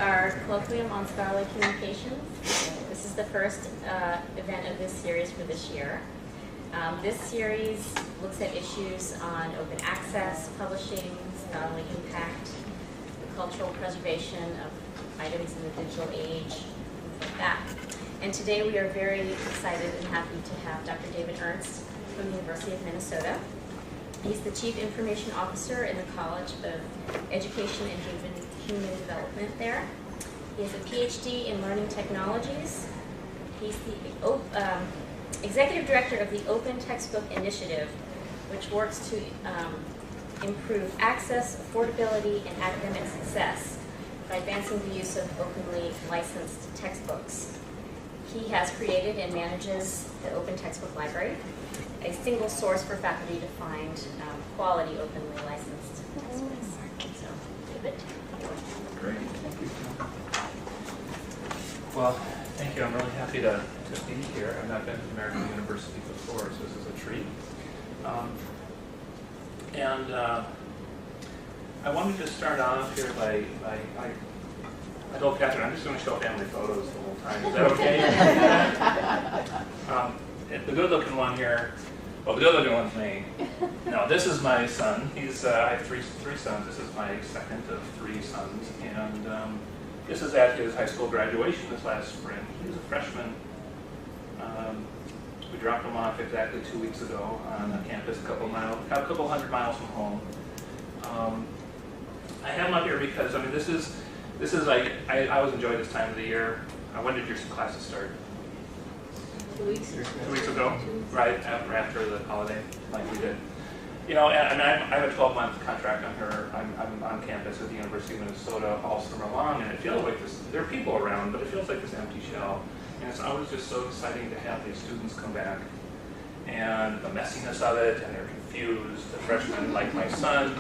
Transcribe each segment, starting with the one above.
our colloquium on scholarly communications. This is the first event of this series for this year. This series looks at issues on open access, publishing, scholarly impact, the cultural preservation of items in the digital age, things like that. And today we are very excited and happy to have Dr. David Ernst from the University of Minnesota. He's the Chief Information Officer in the College of Education and Human Development there. He has a PhD in Learning Technologies. He's the Executive Director of the Open Textbook Initiative, which works to improve access, affordability, and academic success by advancing the use of openly licensed textbooks. He has created and manages the Open Textbook Library, a single source for faculty to find quality openly licensed textbooks. So, David. Great, thank you. Well, thank you. I'm really happy to be here. I've not been to American University before, so this is a treat. I wanted to start off here by I told Catherine, I'm just going to show family photos the whole time. Is that okay? The good-looking one here, well, the good-looking one's me. No, this is my son. I have three sons. This is my second of three sons. And this is at his high school graduation this last spring. He was a freshman. We dropped him off exactly 2 weeks ago on a campus a couple hundred miles from home. I have him up here because, I mean, this is like, I always enjoy this time of the year. When did your classes start? 2 weeks. 2 weeks ago, right after the holiday, like we did. You know, and I have a 12-month contract on her. I'm on campus at the University of Minnesota all summer long, and it feels like there are people around, but it feels like this empty shell. And it's always just so exciting to have these students come back, and the messiness of it, and they're confused. The freshmen, like my son,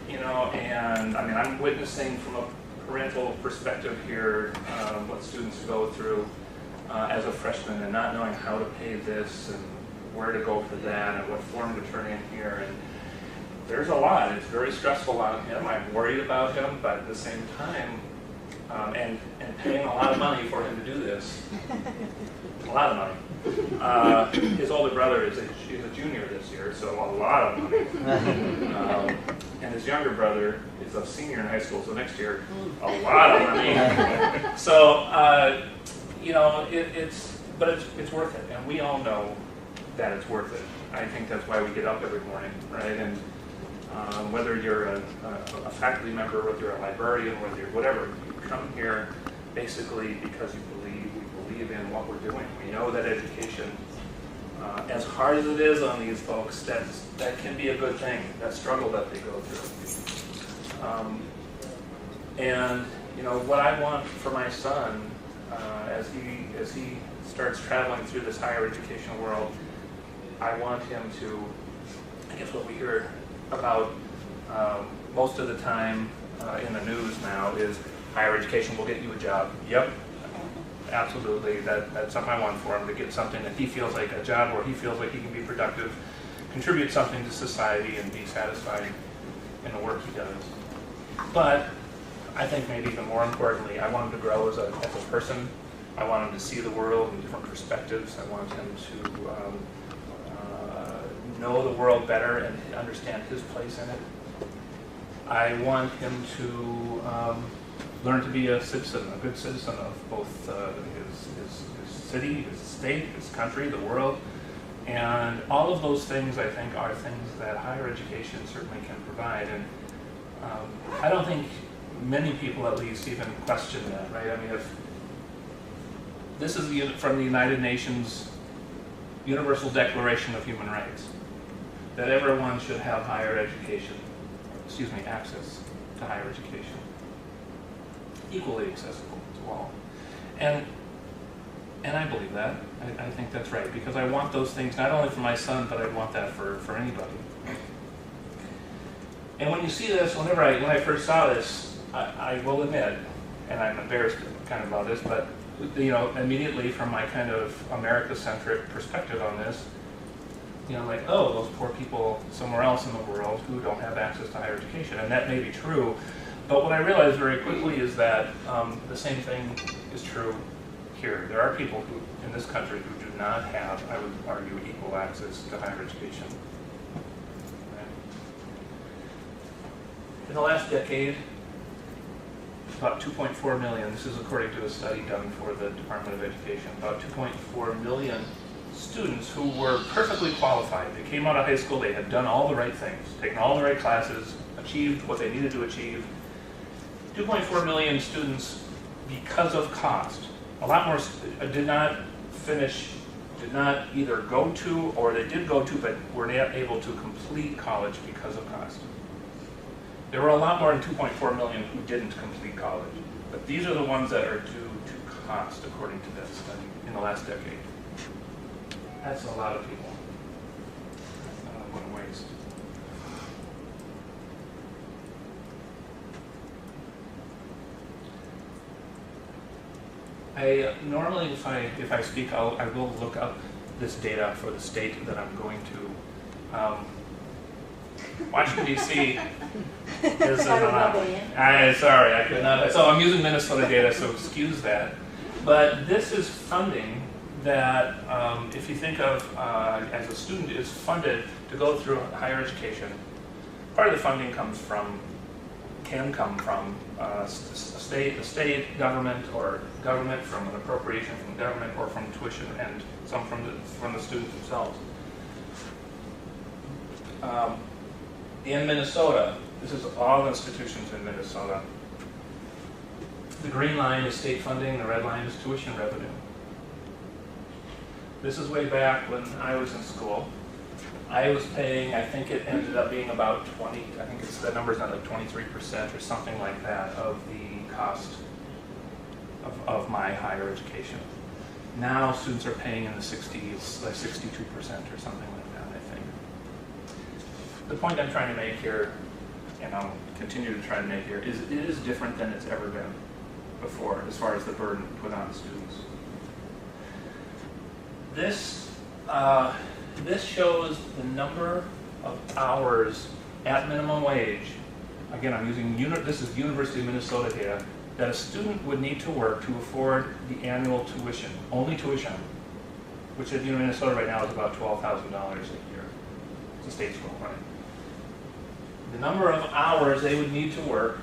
you know, and I mean, I'm witnessing from a parental perspective here what students go through as a freshman, and not knowing how to pay this and where to go for that and what form to turn in here. And there's a lot. It's very stressful on him. I'm worried about him, but at the same time, and paying a lot of money for him to do this. A lot of money. His older brother is a junior this year, so a lot of money. And his younger brother is a senior in high school, so next year, a lot of money. So, you know, it's worth it, and we all know that it's worth it. I think that's why we get up every morning, right? And whether you're a faculty member, whether you're a librarian, whether you're whatever, you come here basically because we believe in what we're doing. We know that education, as hard as it is on these folks, that can be a good thing, that struggle that they go through. And you know, what I want for my son, as he starts traveling through this higher education world, I want him to, I guess what we hear about most of the time in the news now is higher education will get you a job. Yep, absolutely. That's something I want for him, to get something that he feels like a job where he feels like he can be productive, contribute something to society, and be satisfied in the work he does. But I think maybe even more importantly, I want him to grow as a person. I want him to see the world in different perspectives. I want him to know the world better and understand his place in it. I want him to learn to be a citizen, a good citizen of both his city, his state, his country, the world. And all of those things, I think, are things that higher education certainly can provide. And I don't think many people, at least, even question that, right? I mean, if this is from the United Nations Universal Declaration of Human Rights, that everyone should have higher education, access to higher education, equally accessible to all. And I believe that. I think that's right, because I want those things not only for my son, but I want that for anybody. And when you see this, when I first saw this, I will admit, and I'm embarrassed kind of about this, but you know, immediately from my kind of America-centric perspective on this, you know, like, oh, those poor people somewhere else in the world who don't have access to higher education. And that may be true, But what I realized very quickly is that the same thing is true here. There are people who, in this country, who do not have, I would argue, equal access to higher education. Right? In the last decade, about 2.4 million, this is according to a study done for the Department of Education, about 2.4 million students who were perfectly qualified. They came out of high school, they had done all the right things, taken all the right classes, achieved what they needed to achieve. 2.4 million students, because of cost, a lot more did not finish, did not either go to, or they did go to, but were not able to complete college because of cost. There were a lot more than 2.4 million who didn't complete college, but these are the ones that are due to cost, according to that study, in the last decade. That's a lot of people. What a waste. Normally, if I speak, I will look up this data for the state that I'm going to. Washington D.C. is sorry, I could not. So I'm using Minnesota data, so excuse that. But this is funding that, if you think of as a student, is funded to go through higher education. Part of the funding can come from a state government, or government from an appropriation from government, or from tuition, and some from the students themselves. In Minnesota, this is all institutions in Minnesota. The green line is state funding, the red line is tuition revenue. This is way back when I was in school. I was paying, I think it ended up being about 20, I think the number's not like 23% or something like that of the cost of my higher education. Now students are paying in the 60s, like 62% or something like that, I think. The point I'm trying to make here, and I'll continue to try to make here, is it is different than it's ever been before as far as the burden put on students. This shows the number of hours at minimum wage. Again, I'm using this is University of Minnesota data, that a student would need to work to afford the annual tuition, only tuition, which at Minnesota right now is about $12,000 a year. It's a state school, right? The number of hours they would need to work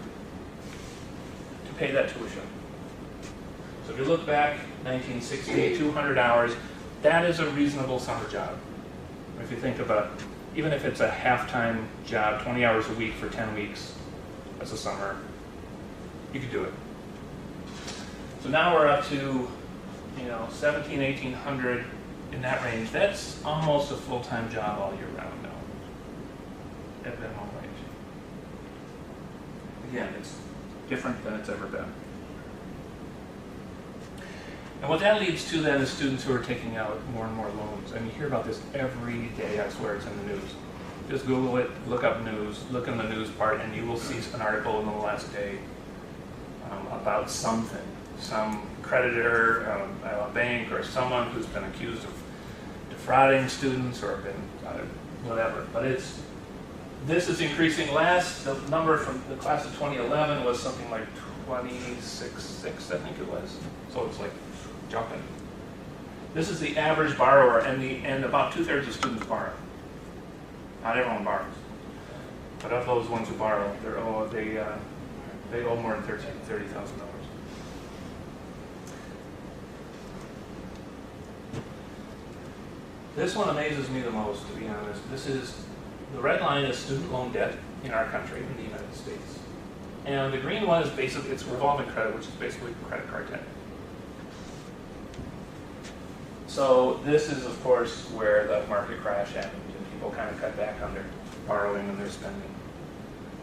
to pay that tuition. So if you look back, 1960, 200 hours, that is a reasonable summer job. If you think about, even if it's a half-time job, 20 hours a week for 10 weeks as a summer, you could do it. So now we're up to, 17, 1800 in that range. That's almost a full-time job all year round now at minimum wage. Again, it's different than it's ever been. And what that leads to then is students who are taking out more and more loans. And you hear about this every day, I swear it's in the news. Just Google it, look up news, look in the news part, and you will see an article in the last day about something. Some creditor, a bank, or someone who's been accused of defrauding students or been whatever. But this is increasing. The number from the class of 2011 was something like 26.6, I think it was. So it's like jumping. This is the average borrower, and about 2/3 of students borrow. Not everyone borrows, but of those ones who borrow, they owe more than $30,000. This one amazes me the most, to be honest. The red line is student loan debt in our country, in the United States. And the green one is basically, it's revolving credit, which is basically credit card debt. So this is, of course, where the market crash happened and people kind of cut back on their borrowing and their spending.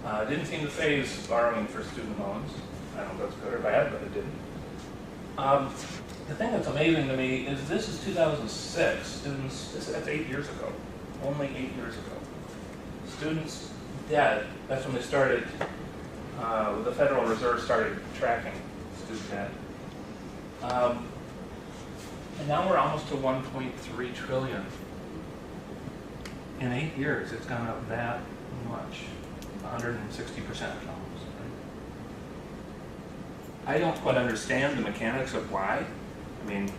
It didn't seem to phase borrowing for student loans. I don't know if that's good or bad, but it didn't. The thing that's amazing to me is this is 2006. That's 8 years ago. Only 8 years ago. Students' debt, that's when they started, the Federal Reserve started tracking student debt. And now we're almost to 1.3 trillion. In 8 years, it's gone up that much, 160% almost. Right? I don't quite understand the mechanics of why. I mean,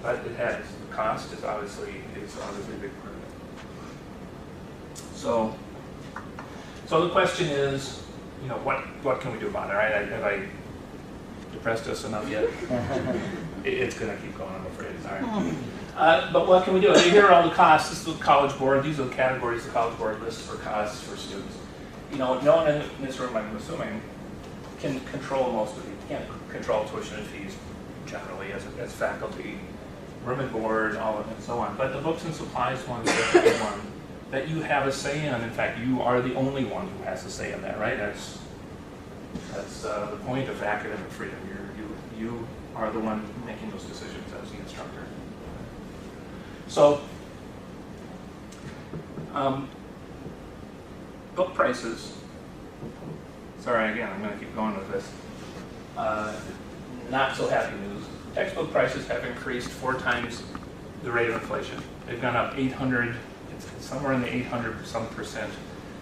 but it has. The cost is obviously a big part of it. So the question is, you know, what can we do about it? Right? Have I depressed us enough yet? It's going to keep going, I'm afraid. Sorry. But what can we do? Here are all the costs. This is the College Board. These are the categories the College Board lists for costs for students. You know, no one in this room, I'm assuming, can control most of these. Can't control tuition and fees generally as faculty, room and board, all of it, and so on. But the books and supplies one is the one that you have a say in. In fact, you are the only one who has a say in that, right? That's the point of academic freedom. You are the one making those decisions as the instructor. So, book prices. Sorry, again, I'm going to keep going with this. Not so happy news. Textbook prices have increased 4 times the rate of inflation. They've gone up 800, it's somewhere in the 800 some percent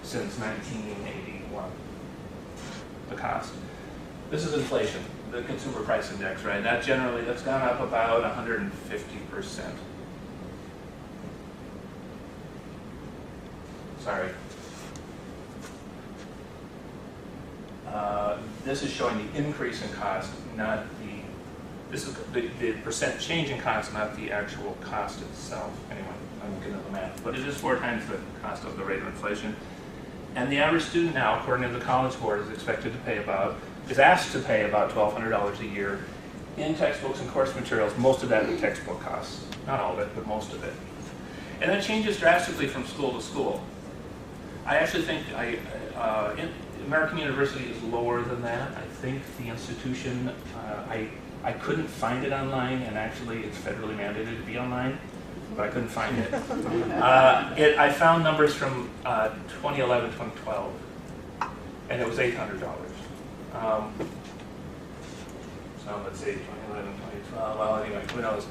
since 1981, the cost. This is inflation, the consumer price index, right? That's gone up about 150%. Sorry. This is showing the increase in cost, not this is the percent change in cost, not the actual cost itself. Anyway, I'm looking at the math. But it is 4 times the cost of the rate of inflation. And the average student now, according to the College Board, is asked to pay about $1,200 a year in textbooks and course materials. Most of that is textbook costs. Not all of it, but most of it. And that changes drastically from school to school. I actually think American University is lower than that. I think the institution, I couldn't find it online, and actually it's federally mandated to be online, but I couldn't find it. I found numbers from 2011, 2012, and it was $800. So let's see, 2011, 2012, well anyway, who knows?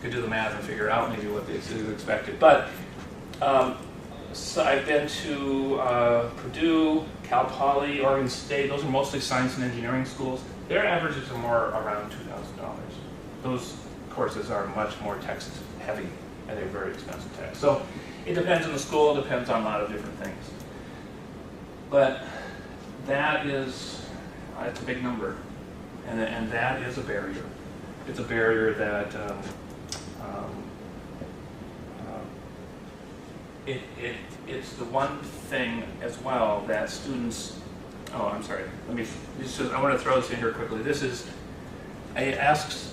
Could do the math and figure out maybe what is expected. But so I've been to Purdue, Cal Poly, Oregon State. Those are mostly science and engineering schools. Their averages are more around $2,000. Those courses are much more text heavy, and they're very expensive text. So it depends on the school, it depends on a lot of different things. But that is, it's a big number, and that is a barrier. It's a barrier that it's the one thing as well that students. Oh, I'm sorry. I want to throw this in here quickly. I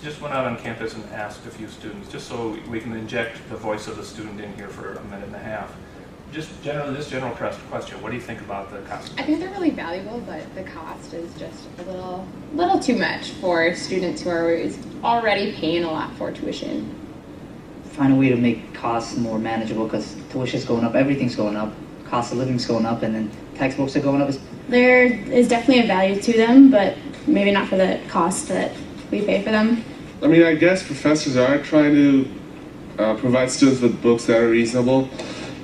just went out on campus and asked a few students, just so we can inject the voice of the student in here for a minute and a half. Just this general question: what do you think about the cost? I think they're really valuable, but the cost is just a little too much for students who are already paying a lot for tuition. Find a way to make costs more manageable, because tuition's going up, everything's going up, cost of living's going up, and then textbooks are going up. There is definitely a value to them, but maybe not for the cost that we pay for them. I mean, I guess professors are trying to provide students with books that are reasonable,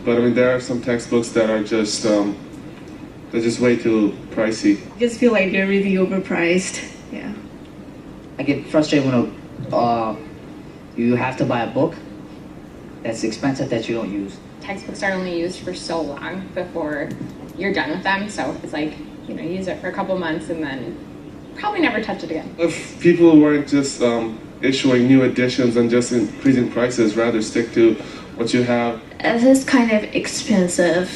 but I mean, there are some textbooks that are just they're just way too pricey. I just feel like they're really overpriced. Yeah. I get frustrated when you have to buy a book that's expensive that you don't use. Textbooks are only used for so long before you're done with them, so it's like, use it for a couple months and then probably never touch it again. If people weren't just issuing new editions and just increasing prices, rather stick to what you have. It is kind of expensive,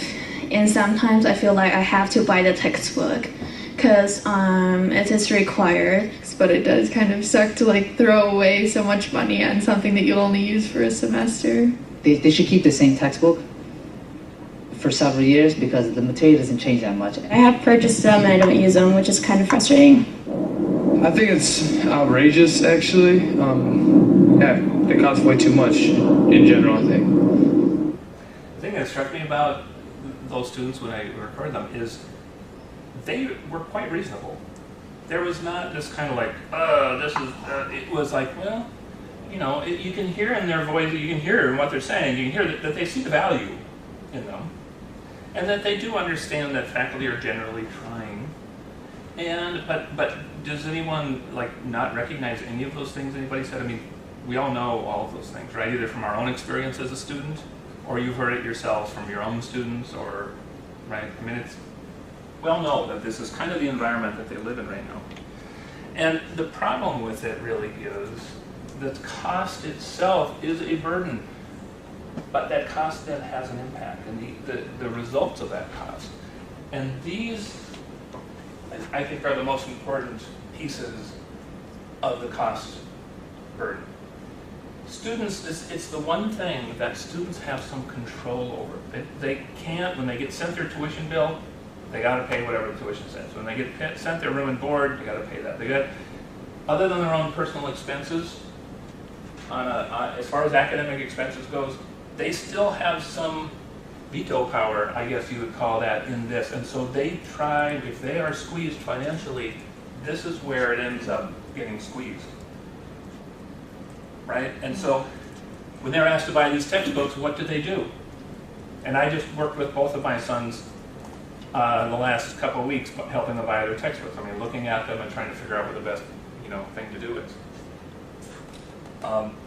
and sometimes I feel like I have to buy the textbook because it is required. But it does kind of suck to throw away so much money on something that you'll only use for a semester. They should keep the same textbook for several years, because the material doesn't change that much. I have purchased them and I don't use them, which is kind of frustrating. I think it's outrageous, actually. Yeah, they cost way too much in general, I think. The thing that struck me about those students when I recorded them is they were quite reasonable. There was not this kind of it was like, well, you can hear in their voice, you can hear in what they're saying, you can hear that they see the value in them, and that they do understand that faculty are generally trying But does anyone like not recognize any of those things anybody said? I mean, we all know all of those things, right? Either from our own experience as a student, or you've heard it yourselves from your own students, or, right? I mean, we all know that this is kind of the environment that they live in right now. And the problem with it really is that cost itself is a burden, but that cost then has an impact, and the results of that cost. And these, I think, are the most important pieces of the cost burden. Students, it's the one thing that students have some control over. They can't, when they get sent their tuition bill, they got to pay whatever the tuition says. When they get sent their room and board, they got to pay that. They got, other than their own personal expenses, as far as academic expenses goes, they still have some veto power, I guess you would call that, in this. And so they try, if they are squeezed financially, this is where it ends up getting squeezed. Right? And so when they're asked to buy these textbooks, what do they do? And I just worked with both of my sons the last couple of weeks helping them buy their textbooks. I mean, looking at them and trying to figure out what the best thing to do is.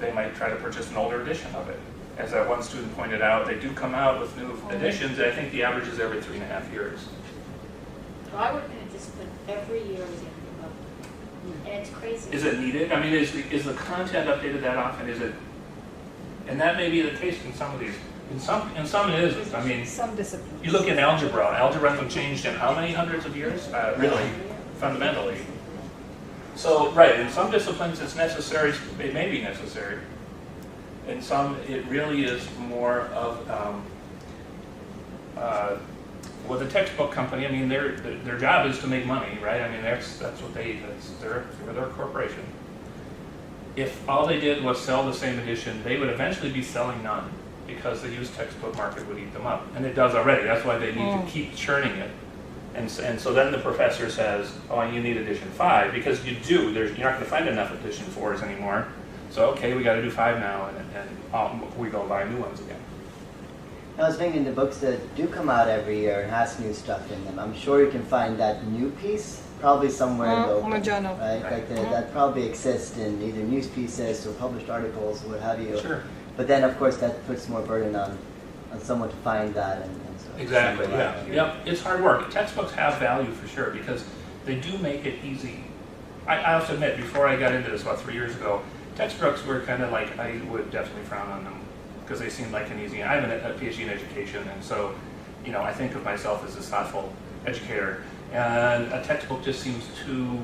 They might try to purchase an older edition of it. As that one student pointed out, they do come out with new editions. I think the average is every 3.5 years. Well, I work in a discipline every year with young people, and it's crazy. Is it needed? I mean, is the content updated that often? Is it? And that may be the case in some of these. In some it isn't. I mean, some disciplines. You look at algebra. Algebra hasn't changed in how many hundreds of years? Really, fundamentally. So, right, in some disciplines it's necessary, it may be necessary. In some, it really is more of, well, the textbook company, I mean, their job is to make money, right? I mean, that's what they're a corporation. If all they did was sell the same edition, they would eventually be selling none, because the used textbook market would eat them up. And it does already. That's why they need to keep churning it. And so then the professor says, oh, you need edition 5, because you do. You're not going to find enough edition 4s anymore. So, okay, we got to do 5 now, and we go buy new ones again. I was thinking the books that do come out every year and has new stuff in them, I'm sure you can find that new piece probably somewhere in the open, on a journal. right? Like that probably exists in either news pieces or published articles, what have you. Sure. But then, of course, that puts more burden on someone to find that and so. Exactly, yeah. Yep, it's hard work. Textbooks have value for sure, because they do make it easy. I have to admit, before I got into this about 3 years ago, textbooks were kind of like, I would definitely frown on them, because they seemed like an easy, I have a PhD in education, and so, I think of myself as this thoughtful educator, and a textbook just seems too,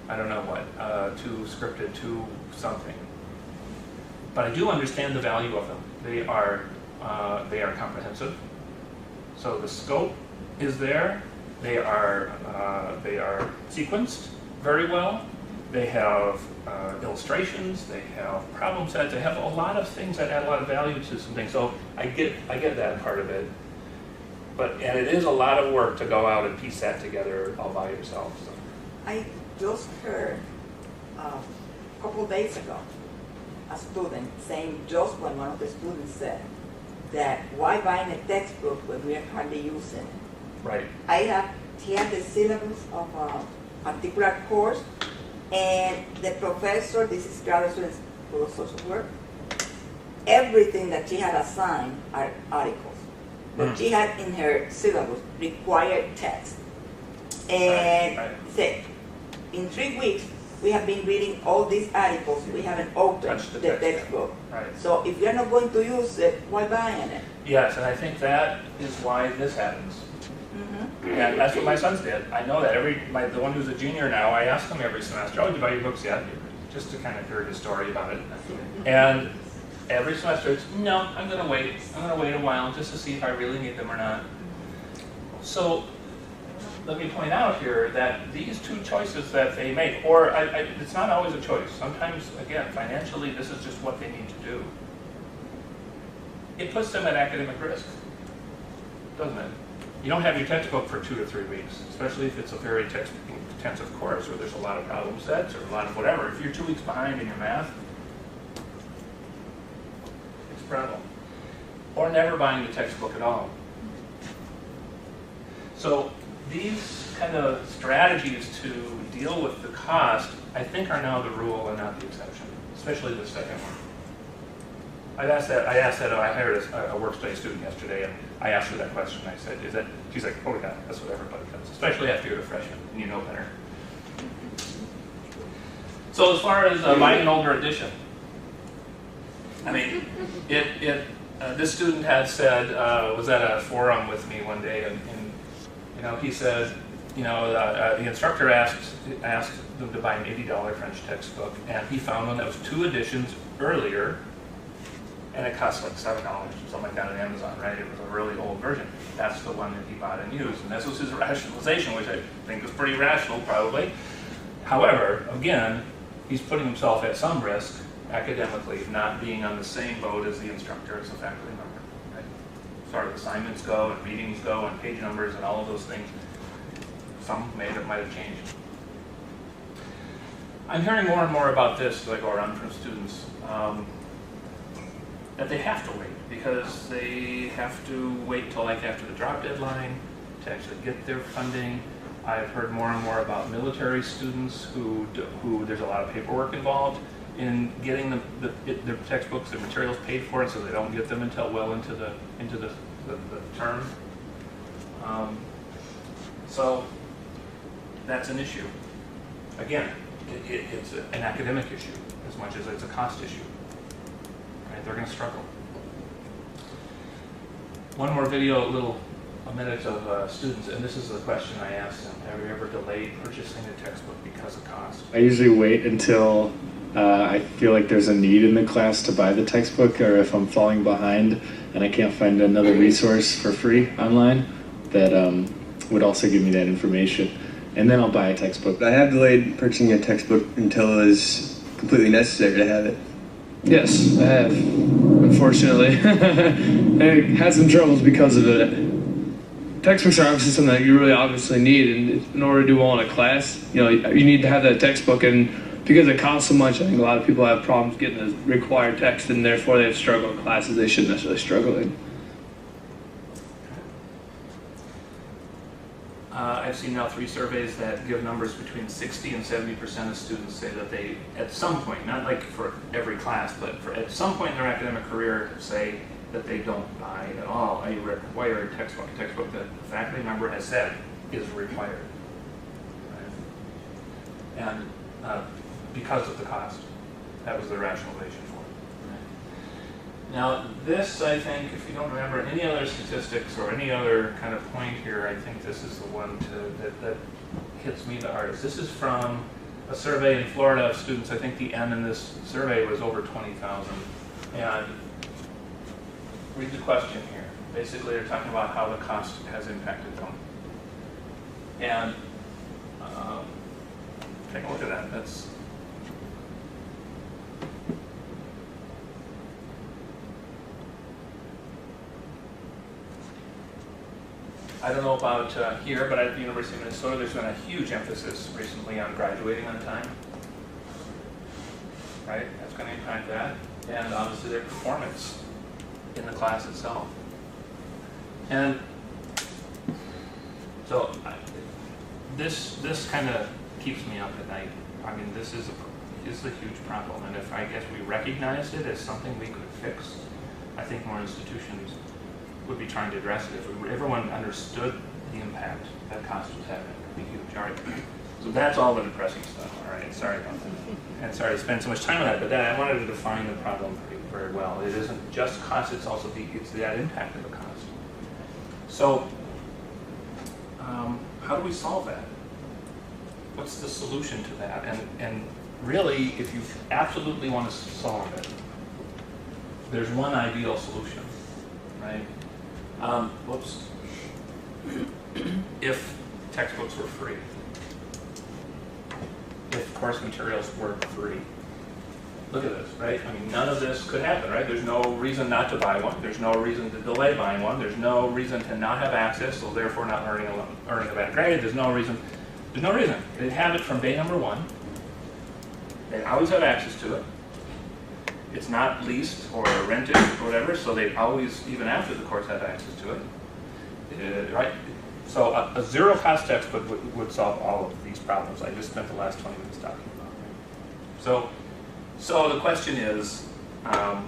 I don't know what, too scripted, too something. But I do understand the value of them. They are comprehensive. So the scope is there. They are sequenced very well. They have illustrations. They have problem sets. They have a lot of things that add a lot of value to something. So I get that part of it. And it is a lot of work to go out and piece that together all by yourself. So. I just heard a couple days ago a student saying, just when one of the students said that why buying a textbook when we're hardly using it? Right. He had the syllabus of a particular course, and the professor, this is graduate students for social work, everything that she had assigned are articles. But she had in her syllabus required text. And said, in 3 weeks, we have been reading all these articles. We haven't opened the textbook. Right. So if you're not going to use it, why buying it? Yes, and I think that is why this happens. Mm-hmm. And that's what my sons did. I know that the one who's a junior now, I ask him every semester, oh, did you buy your books yet? Just to kind of hear his story about it. And every semester it's, no, I'm going to wait. I'm going to wait a while just to see if I really need them or not. So let me point out here that these two choices that they make, or it's not always a choice. Sometimes, again, financially, this is just what they need to do. It puts them at academic risk, doesn't it? You don't have your textbook for 2 to 3 weeks, especially if it's a very textbook-intensive course where there's a lot of problem sets or a lot of whatever. If you're 2 weeks behind in your math, it's a problem. Or never buying the textbook at all. So these kind of strategies to deal with the cost, I think, are now the rule and not the exception, especially the second one. I hired a work-study student yesterday, and I asked her that question. I said, "Is that?" She's like, "Oh yeah, that's what everybody does, especially after you're a freshman and you know better." So as far as buying an older edition, I mean, this student had said, was at a forum with me one day, and you know, he said, you know, the instructor asked them to buy an $80 French textbook, and he found one that was 2 editions earlier, and it cost like $7 or something like that on Amazon, right? It was a really old version. That's the one that he bought and used, and this was his rationalization, which I think was pretty rational, probably. However, again, he's putting himself at some risk academically, not being on the same boat as the instructor as a faculty member, right? As far as assignments go, and readings go, and page numbers, and all of those things, some might have changed. I'm hearing more and more about this as I go around from students, that they have to wait, because they have to wait till like after the drop deadline to actually get their funding. I've heard more and more about military students who there's a lot of paperwork involved in getting their textbooks, their materials paid for, and so they don't get them until well into the term. So that's an issue. Again, it's an academic issue as much as it's a cost issue. Right? They're going to struggle. One more video, a minute of students, and this is the question I asked them: have you ever delayed purchasing a textbook because of cost? I usually wait until I feel like there's a need in the class to buy the textbook, or if I'm falling behind and I can't find another resource for free online that would also give me that information, and then I'll buy a textbook. I have delayed purchasing a textbook until it was completely necessary to have it. Yes, I have, unfortunately. I had some troubles because of it. Textbooks are obviously something that you really obviously need, and in order to do well in a class, you need to have that textbook, and because it costs so much, I think a lot of people have problems getting the required text, and therefore they have struggled in classes they shouldn't necessarily struggle in. I've seen now 3 surveys that give numbers between 60 and 70% of students say that they, at some point, not like for every class, but at some point in their academic career, say that they don't buy at all a required textbook, a textbook that the faculty member has said is required. Right? And because of the cost. That was the rationalization for it. Now this, I think, if you don't remember any other statistics or any other kind of point here, I think this is the one that hits me the hardest. This is from a survey in Florida of students. I think the N in this survey was over 20,000. And read the question here. Basically, they're talking about how the cost has impacted them. And take a look at that. That's I don't know about here, but at the University of Minnesota, there's been a huge emphasis recently on graduating on time. Right? That's going to impact that. And obviously their performance in the class itself. And so this kind of keeps me up at night. I mean, this is a huge problem. And if I guess we recognized it as something we could fix, I think more institutions would be trying to address it. If everyone understood the impact that cost was having, it would be huge. All right. So that's all the depressing stuff. All right. Sorry about that. And sorry to spend so much time on that, but I wanted to define the problem very well. It isn't just cost; it's also it's that impact of the cost. So, how do we solve that? What's the solution to that? And really, if you absolutely want to solve it, there's one ideal solution, right? Whoops. If textbooks were free, if course materials were free. Look at this, right? I mean, none of this could happen, right? There's no reason not to buy one. There's no reason to delay buying one. There's no reason to not have access, so therefore not earning a bad grade. There's no reason. They'd have it from day number 1. They always have access to it. It's not leased or rented or whatever, so they always, even after the course, have access to it. Right? So a zero-cost textbook would solve all of these problems I just spent the last 20 minutes talking about. So the question is, right?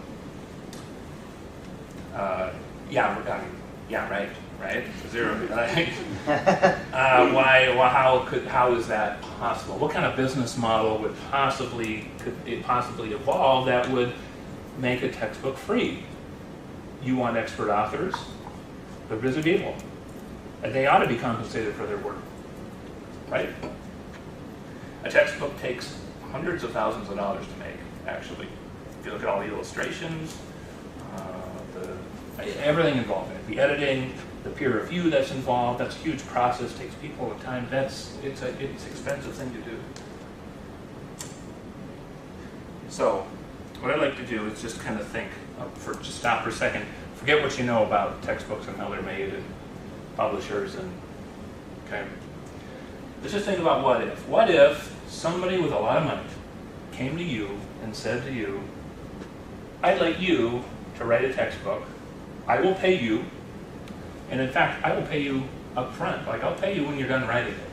Zero. How is that possible? What kind of business model could it possibly evolve that would make a textbook free? You want expert authors? They're busy people. And they ought to be compensated for their work, right? A textbook takes hundreds of thousands of dollars to make, actually. If you look at all the illustrations, everything involved in it, the editing, the peer review that's involved, that's a huge process, takes people and time. It's an expensive thing to do. So, what I'd like to do is just kind of think, just stop for a second, forget what you know about textbooks and how they're made and publishers and, okay. Let's just think about what if. What if somebody with a lot of money came to you and said to you, I'd like you to write a textbook. I will pay you, and in fact, I will pay you up front. Like, I'll pay you when you're done writing it.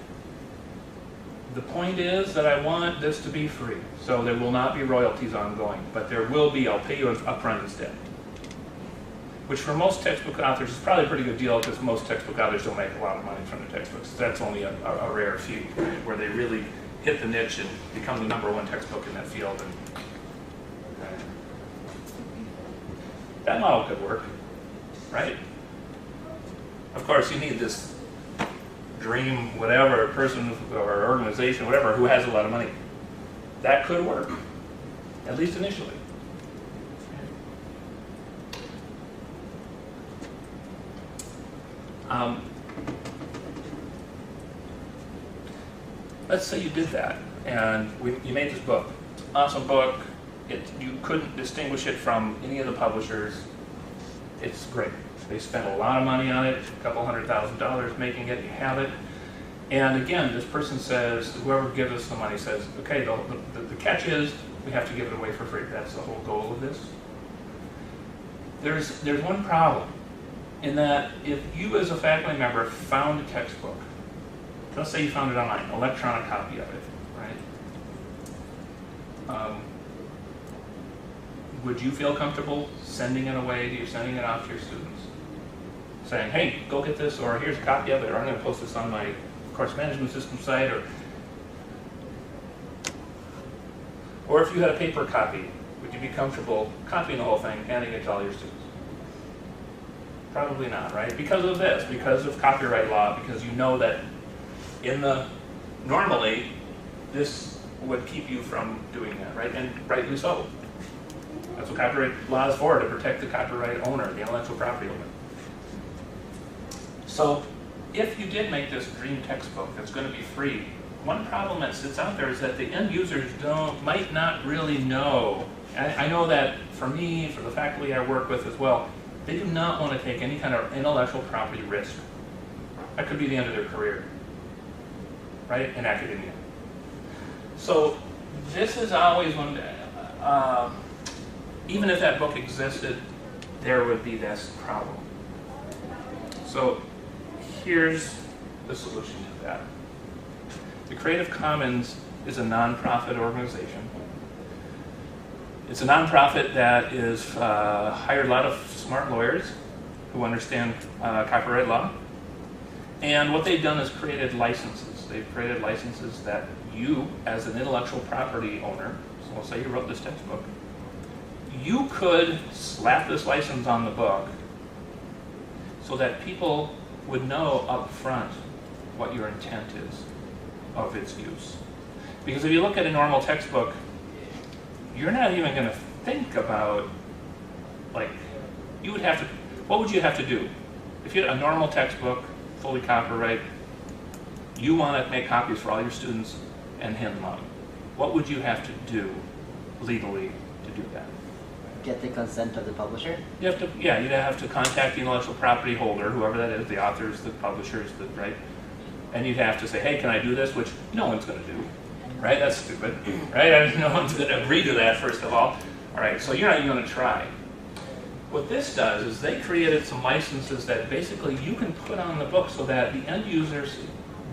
The point is that I want this to be free, so there will not be royalties ongoing, but there will be, I'll pay you up front instead. Which for most textbook authors is probably a pretty good deal, because most textbook authors don't make a lot of money from the textbooks. That's only a rare few, right, where they really hit the niche and become the #1 textbook in that field. And that model could work, right? Of course, you need this dream, whatever, person or organization, whatever, who has a lot of money. That could work, at least initially. Let's say you did that, and you made this book. Awesome book. You couldn't distinguish it from any of the publishers. It's great. They spent a lot of money on it, a couple $100,000 making it, you have it. And again, this person says, whoever gives us the money says, okay, the catch is we have to give it away for free. That's the whole goal of this. There's one problem, in that if you as a faculty member found a textbook, let's say you found it online, an electronic copy of it, right? Would you feel comfortable sending it away, sending it off to your students? Saying, hey, go get this, or here's a copy of it, or I'm going to post this on my course management system site, or if you had a paper copy, would you be comfortable copying the whole thing, handing it to all your students? Probably not, right? Because of this, because of copyright law, because you know that normally, this would keep you from doing that, right? And rightly so. That's what copyright law is for, to protect the copyright owner, the intellectual property owner. So, if you did make this dream textbook that's going to be free, one problem that sits out there is that the end users might not really know. I know that for me, for the faculty I work with as well, they do not want to take any kind of intellectual property risk. That could be the end of their career, right, in academia. So this is always one, even if that book existed, there would be this problem. So here's the solution to that. The Creative Commons is a nonprofit organization. It's a nonprofit that is hired a lot of smart lawyers who understand copyright law. And what they've done is created licenses. They've created licenses that you, as an intellectual property owner, so let's say you wrote this textbook, you could slap this license on the book so that people would know up front what your intent is of its use. Because if you look at a normal textbook, you're not even going to think about, like, what would you have to do? If you had a normal textbook, fully copyright, you want to make copies for all your students and hand them out. What would you have to do legally to do that? Get the consent of the publisher? You'd have to contact the intellectual property holder, whoever that is, the authors, the publishers, right? And you'd have to say, hey, can I do this? Which no one's going to do, right? That's stupid, right? No one's going to agree to that, first of all. All right, so you're not even going to try. What this does is they created some licenses that basically you can put on the book so that the end users,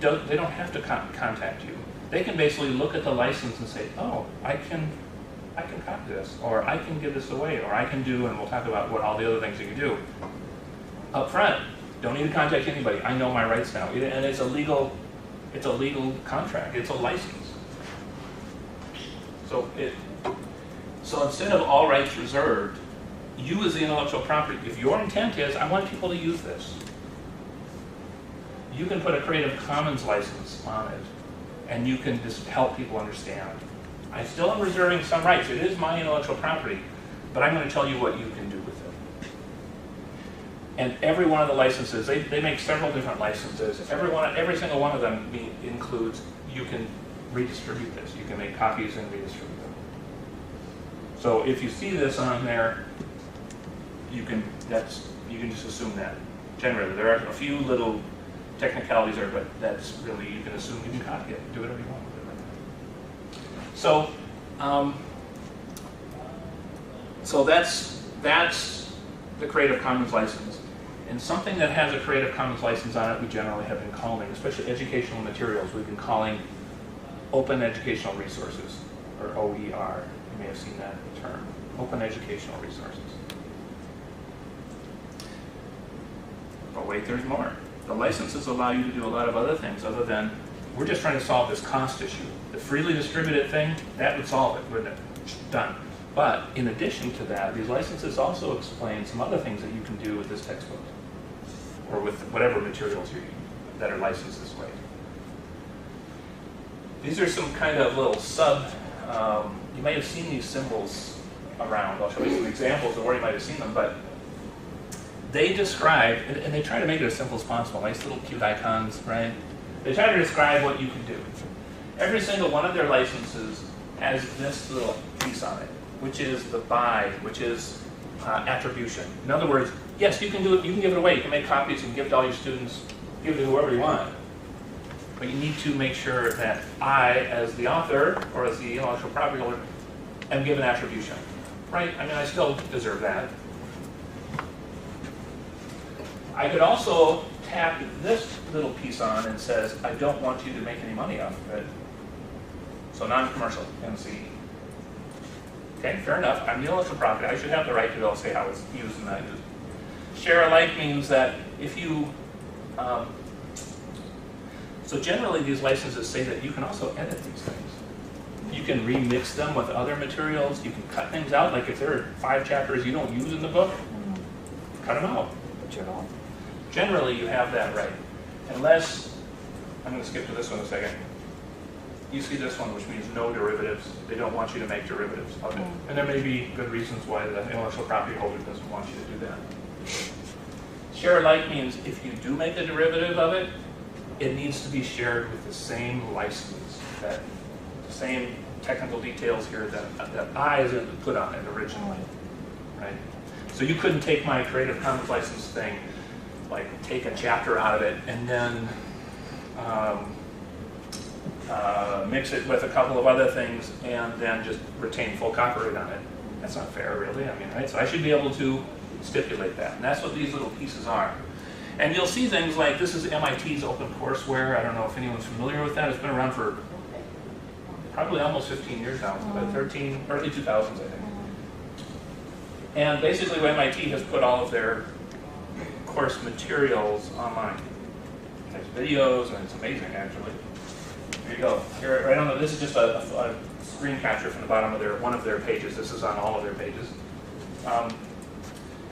they don't have to contact you. They can basically look at the license and say, oh, I can copy this, or I can give this away, or I can do, and we'll talk about what all the other things you can do. Up front, don't need to contact anybody. I know my rights now. And it's a legal contract. It's a license. So instead of all rights reserved, you as the intellectual property, if your intent is, I want people to use this, you can put a Creative Commons license on it, and you can just help people understand. I still am reserving some rights. It is my intellectual property, but I'm going to tell you what you can do with it. And every one of the licenses, they make several different licenses. Every single one of them includes, you can redistribute this. You can make copies and redistribute them. So if you see this on there, you can just assume that. Generally, there are a few little technicalities there, but that's really, you can assume you can copy it, do whatever you want with it. So, so that's the Creative Commons license. And something that has a Creative Commons license on it, we generally have been calling, especially educational materials, we've been calling open educational resources, or OER. You may have seen that term, open educational resources. But wait, there's more. The licenses allow you to do a lot of other things other than, we're just trying to solve this cost issue. The freely distributed thing, that would solve it, wouldn't it? Done. But in addition to that, these licenses also explain some other things that you can do with this textbook, or with whatever materials that are licensed this way. These are some kind of little you may have seen these symbols around. I'll show you some examples of where you might have seen them, but they describe, and they try to make it as simple as possible, nice little cute icons, right? They try to describe what you can do. Every single one of their licenses has this little piece on it, which is the buy, which is attribution. In other words, yes, you can do it, you can give it away, you can make copies, you can give it to all your students, give it to whoever you want. But you need to make sure that I, as the author, or as the intellectual property holder, am given attribution, right? I mean, I still deserve that. I could also tap this little piece on and says, I don't want you to make any money off of it. So non-commercial, NC. Okay, fair enough. I'm the intellectual property. I should have the right to be able to say how it's used and not used. Share alike means that if you, so generally these licenses say that you can also edit these things. You can remix them with other materials. You can cut things out. Like if there are 5 chapters you don't use in the book, cut them out. Generally, you have that right. Unless, I'm going to skip to this one a second. You see this one, which means no derivatives. They don't want you to make derivatives of it. And there may be good reasons why the intellectual property holder doesn't want you to do that. Share alike means if you do make a derivative of it, it needs to be shared with the same license, the same technical details here that I is put on it originally, right? So you couldn't take my Creative Commons license thing, like take a chapter out of it and then mix it with a couple of other things and then just retain full copyright on it. That's not fair, really. I mean, right? So I should be able to stipulate that. And that's what these little pieces are. And you'll see things like, this is MIT's OpenCourseWare. I don't know if anyone's familiar with that. It's been around for probably almost 15 years now, but early 2000s, I think. And basically MIT has put all of their course materials online. There's videos, and it's amazing, actually. Here you go. Here, right on the, this is just a screen capture from the bottom of one of their pages. This is on all of their pages.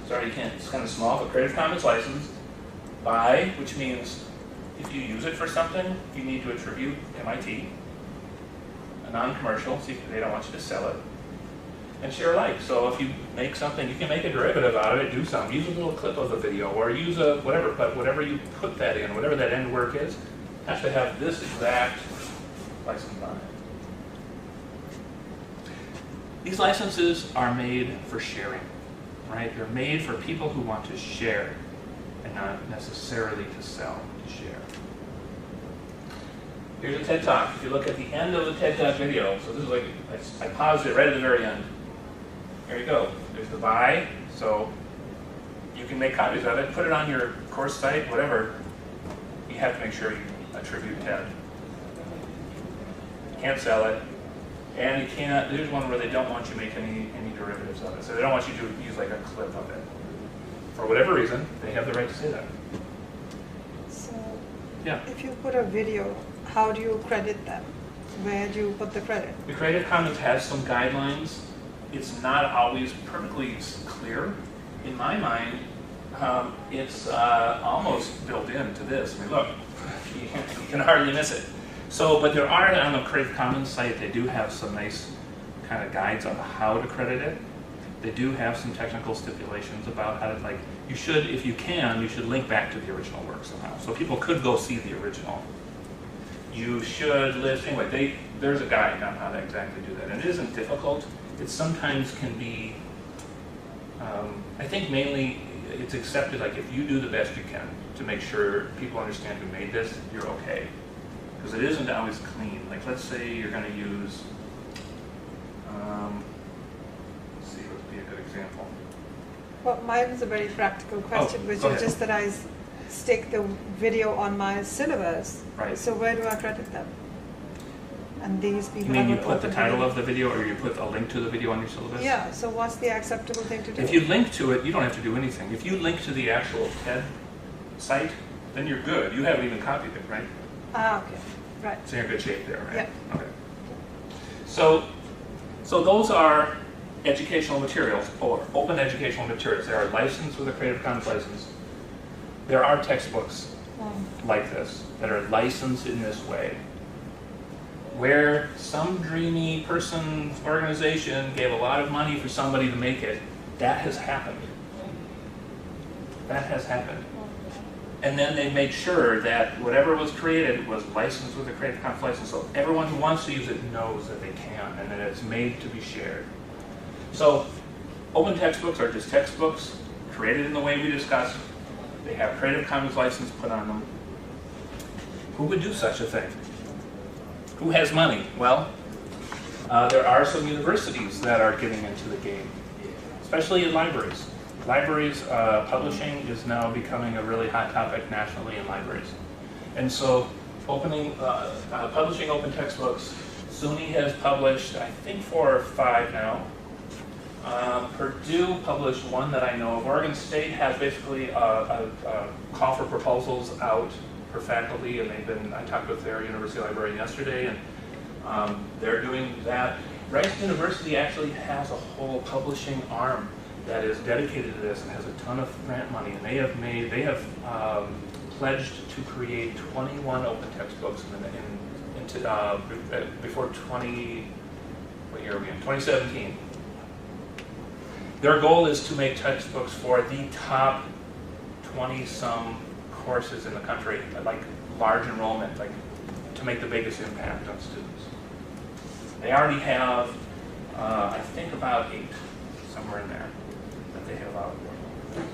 Sorry, you can't, it's kind of small, but Creative Commons license. Buy, which means if you use it for something, you need to attribute MIT. A non-commercial, so they don't want you to sell it. And share alike. So if you make something, you can make a derivative out of it, do something. Use a little clip of a video, or use a whatever, but whatever you put that in, whatever that end work is, has to have this exact license on it. These licenses are made for sharing, right? They're made for people who want to share and not necessarily to sell, to share. Here's a TED Talk. If you look at the end of the TED Talk video, so this is like, I paused it right at the very end. There you go. There's the buy. So you can make copies of it, put it on your course site, whatever. You have to make sure you attribute TED. Can't sell it. And you can't, there's one where they don't want you to make any derivatives of it. So they don't want you to use like a clip of it. For whatever reason, they have the right to say that. So, yeah. If you put a video, how do you credit them? Where do you put the credit? The Creative Commons has some guidelines. It's not always perfectly clear. In my mind, it's almost built into this. I mean, look, you can hardly miss it. So, but there are, on the Creative Commons site, they do have some nice kind of guides on how to credit it. They do have some technical stipulations about how to, like, you should, if you can, you should link back to the original work somehow. So people could go see the original. You should list, anyway, there's a guide on how to exactly do that. And it isn't difficult. It sometimes can be, I think mainly it's accepted, like if you do the best you can to make sure people understand who made this, you're okay. Because it isn't always clean. Like let's say you're going to use, let's see, let's be a good example. Well, mine was a very practical question, which is just that I stick the video on my syllabus. Right. So where do I credit them? And these people. You mean you put the title of the video, or you put a link to the video on your syllabus? Yeah. So what's the acceptable thing to do? If you link to it, you don't have to do anything. If you link to the actual TED site, then you're good. You haven't even copied it, right? Ah, okay. Right. So you're in good shape there, right? Yeah. Okay. So those are educational materials, or open educational materials. They are licensed with a Creative Commons license. There are textbooks like this that are licensed in this way, where some dreamy person, organization gave a lot of money for somebody to make it. That has happened. That has happened. And then they made sure that whatever was created was licensed with a Creative Commons license, so everyone who wants to use it knows that they can, and that it's made to be shared. So open textbooks are just textbooks created in the way we discussed. They have Creative Commons license put on them. Who would do such a thing? Who has money? Well, there are some universities that are getting into the game, especially in libraries. Libraries, publishing is now becoming a really hot topic nationally in libraries. And so publishing open textbooks, SUNY has published, I think 4 or 5 now. Purdue published one that I know of. Oregon State has basically a call for proposals out for faculty, and I talked with their university librarian yesterday, and they're doing that. Rice University actually has a whole publishing arm that is dedicated to this and has a ton of grant money, and they have pledged to create 21 open textbooks before 2017. Their goal is to make textbooks for the top 20-some courses in the country, like large enrollment, like to make the biggest impact on students. They already have, I think, about 8, somewhere in there, that they have out.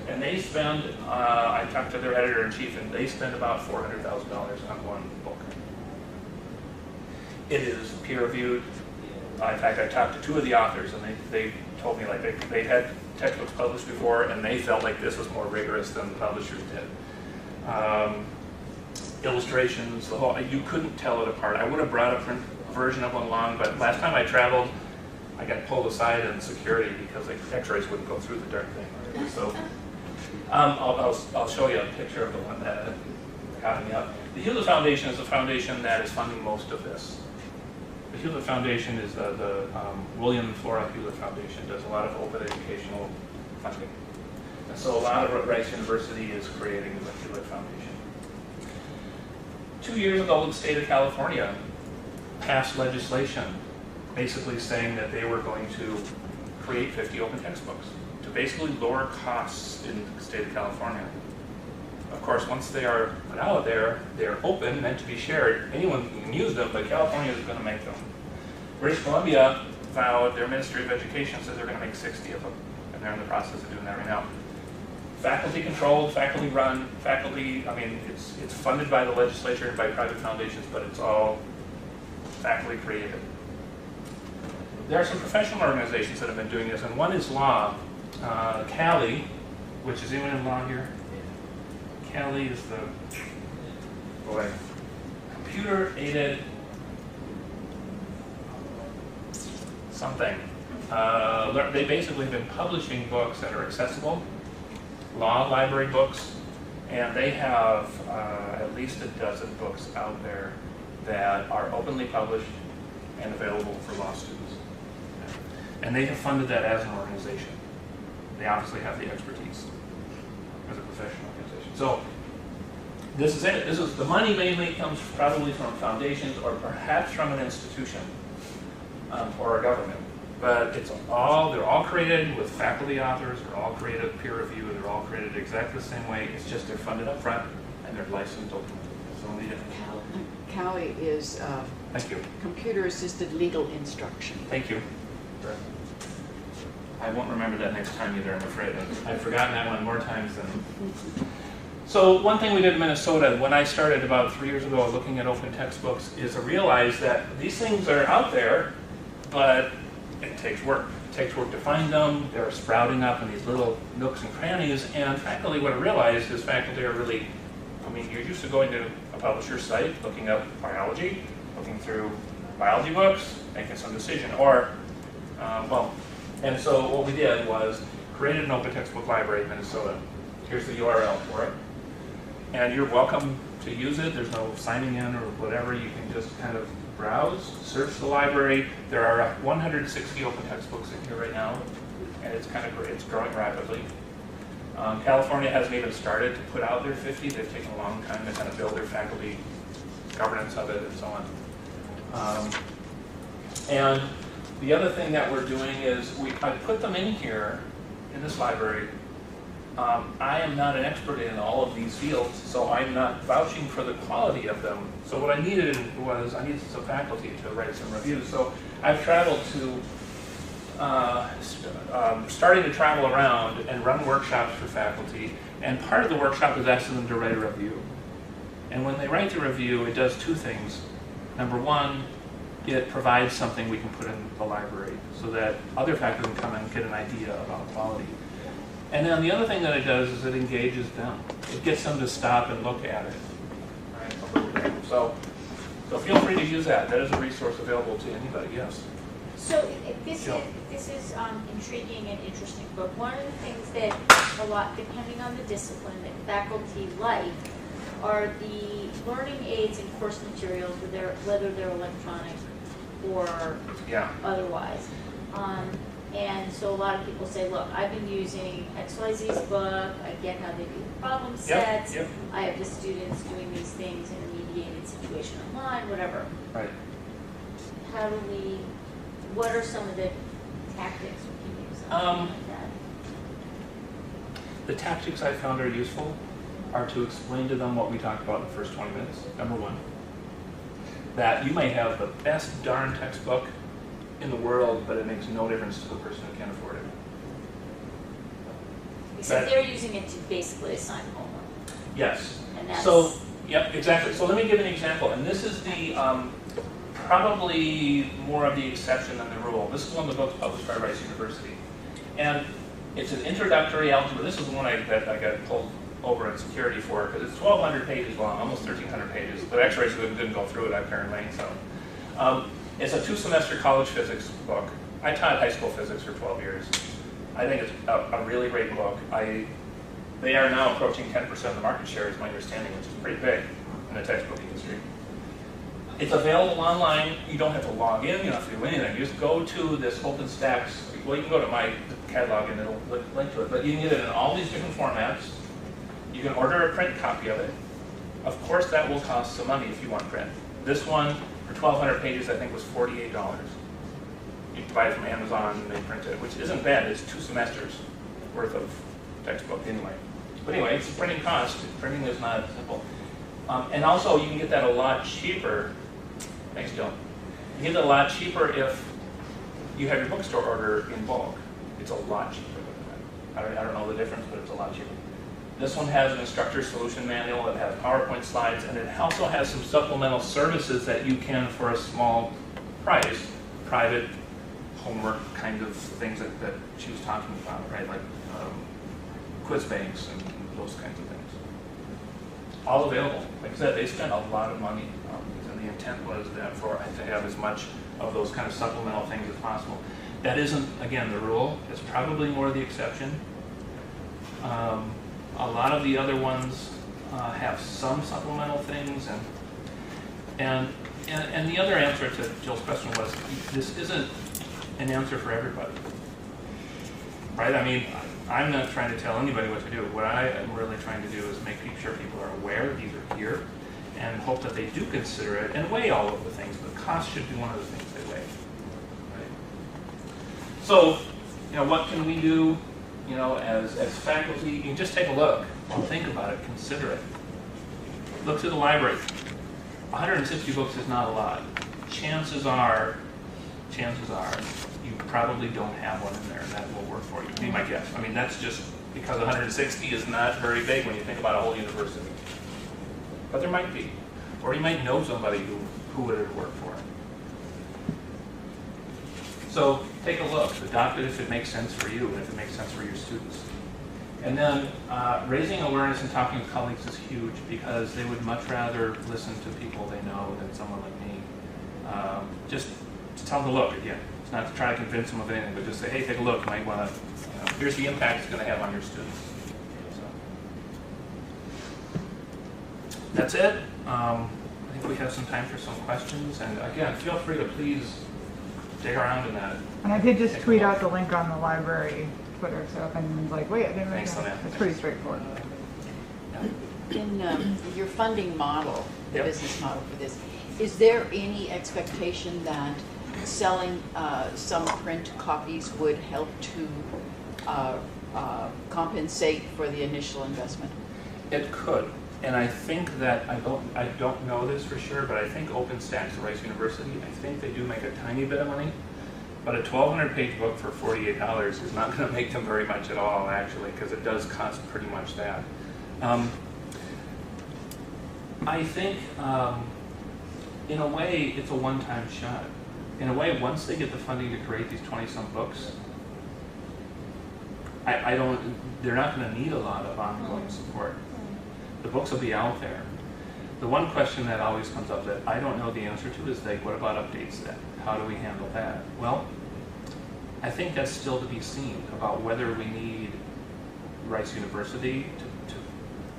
And they spend, I talked to their editor-in-chief, and they spend about $400,000 on one book. It is peer-reviewed. In fact, I talked to 2 of the authors, and they told me like they had textbooks published before, and they felt like this was more rigorous than the publishers did. Illustrations, the whole, you couldn't tell it apart. I would have brought a print version of one along, but last time I traveled, I got pulled aside in security because like x-rays wouldn't go through the darn thing. So I'll show you a picture of the one that got me up. The Hewlett Foundation is the foundation that is funding most of this. The Hewlett Foundation is the William and Flora Hewlett Foundation, does a lot of open educational funding. And so a lot of what Rice University is creating is the Hewlett Foundation. 2 years ago, the state of California passed legislation basically saying that they were going to create 50 open textbooks to basically lower costs in the state of California. Of course, once they are put out there, they're open, meant to be shared. Anyone can use them, but California is going to make them. British Columbia vowed, their Ministry of Education says they're going to make 60 of them, and they're in the process of doing that right now. Faculty controlled, faculty run, faculty, I mean, it's funded by the legislature and by private foundations, but it's all faculty created. There are some professional organizations that have been doing this, and one is law. Cali which is anyone in law here? Kelly is the, boy, computer-aided something. They basically have been publishing books that are accessible, law library books, and they have at least a dozen books out there that are openly published and available for law students. And they have funded that as an organization. They obviously have the expertise as a professional organization. So this is it. This is the money mainly comes probably from foundations or perhaps from an institution or a government. But they're all created with faculty authors, they're all created peer review, they're all created exactly the same way. It's just they're funded up front and they're licensed openly. So only difference. CALI is Thank you. computer-assisted legal instruction. Thank you. I won't remember that next time either, I'm afraid. I've forgotten that one more times than... So one thing we did in Minnesota, when I started about 3 years ago looking at open textbooks, is to realize that these things are out there, but it takes work. It takes work to find them. They're sprouting up in these little nooks and crannies, and faculty, what I realized is faculty are really, I mean, you're used to going to a publisher's site, looking up biology, looking through biology books, making some decision, or, and so what we did was created an open textbook library in Minnesota. Here's the URL for it. And you're welcome to use it. There's no signing in or whatever. You can just kind of browse, search the library. There are 160 open textbooks in here right now, and it's kind of it's growing rapidly. California hasn't even started to put out their 50. They've taken a long time to kind of build their faculty governance of it and so on. And the other thing that we're doing is I put them in here in this library. I am not an expert in all of these fields, so I'm not vouching for the quality of them. So what I needed was, I needed some faculty to write some reviews. So I've traveled to, starting to travel around and run workshops for faculty. And part of the workshop is asking them to write a review. And when they write the review, it does two things. Number one, it provides something we can put in the library so that other faculty can come and get an idea about quality. And then the other thing that it does is it engages them. It gets them to stop and look at it. Right? So feel free to use that. That is a resource available to anybody, yes. So this is intriguing and interesting, but one of the things that a lot, depending on the discipline that faculty like, are the learning aids and course materials, whether they're electronic or otherwise. And so a lot of people say, look, I've been using XYZ's book, I get how they do the problem sets, I have the students doing these things in a mediated situation online, whatever. Right. What are some of the tactics we can use like that? The tactics I found are useful are to explain to them what we talked about in the first 20 minutes, number one. That you may have the best darn textbook in the world, but it makes no difference to the person who can't afford it. Except they're using it to basically assign homework. Yes. And that's... So, yep, exactly. So let me give an example. And this is the probably more of the exception than the rule. This is one of the books published by Rice University. And it's an introductory algebra. This is the one that I got pulled over in security for, because it's 1,200 pages long, almost 1,300 pages. But X-Ray didn't go through it, apparently. So. It's a 2-semester college physics book. I taught high school physics for 12 years. I think it's a really great book. They are now approaching 10% of the market share, is my understanding, which is pretty big in the textbook industry. It's available online. You don't have to log in. You don't have to do anything. You just go to this OpenStax. Well, you can go to my catalog and it'll link to it. But you can get it in all these different formats. You can order a print copy of it. Of course, that will cost some money if you want print. This one, for 1,200 pages, I think was $48. You can buy it from Amazon and they print it, which isn't bad. It's 2 semesters worth of textbook anyway. But anyway, it's a printing cost. Printing is not simple. And also, you can get that a lot cheaper. Thanks, Jill. You can get it a lot cheaper if you have your bookstore order in bulk. It's a lot cheaper than that. I don't know the difference, but it's a lot cheaper. This one has an instructor solution manual, it has PowerPoint slides, and it also has some supplemental services that you can, for a small price, private homework kind of things that she was talking about, right? Like quiz banks and those kinds of things. All available. Like I said, they spent a lot of money, and the intent was that to have as much of those kind of supplemental things as possible. That isn't, again, the rule. It's probably more the exception. A lot of the other ones have some supplemental things, and the other answer to Jill's question was, this isn't an answer for everybody, right? I mean, I'm not trying to tell anybody what to do. What I am really trying to do is make sure people are aware these are here, and hope that they do consider it and weigh all of the things, but cost should be one of the things they weigh, right? So, what can we do, as faculty? You can just take a look, think about it, consider it. Look through the library. 160 books is not a lot. Chances are, you probably don't have one in there that will work for you. Be my guess. I mean, that's just because 160 is not very big when you think about a whole university. But there might be. Or you might know somebody who would it work for. So take a look. Adopt it if it makes sense for you and if it makes sense for your students. And then raising awareness and talking with colleagues is huge because they would much rather listen to people they know than someone like me. Just tell them to look again. It's not to try to convince them of anything, but just say, hey, take a look. You might want to, here's the impact it's going to have on your students. So that's it. I think we have some time for some questions. And again, feel free to please dig around in that. And I did just tweet out the link on the library Twitter, so if anyone's like, wait, I didn't know that. It's pretty straightforward. In your funding model, the Yep. business model for this, is there any expectation that selling some print copies would help to compensate for the initial investment? It could, and I think that I don't know this for sure, but I think OpenStax at Rice University, I think they do make a tiny bit of money. But a 1,200-page book for $48 is not going to make them very much at all, actually, because it does cost pretty much that. I think, in a way, it's a one-time shot. In a way, once they get the funding to create these 20-some books, they're not going to need a lot of ongoing support. The books will be out there. The one question that always comes up that I don't know the answer to is, like, what about updates then? How do we handle that? Well, I think that's still to be seen about whether we need Rice University to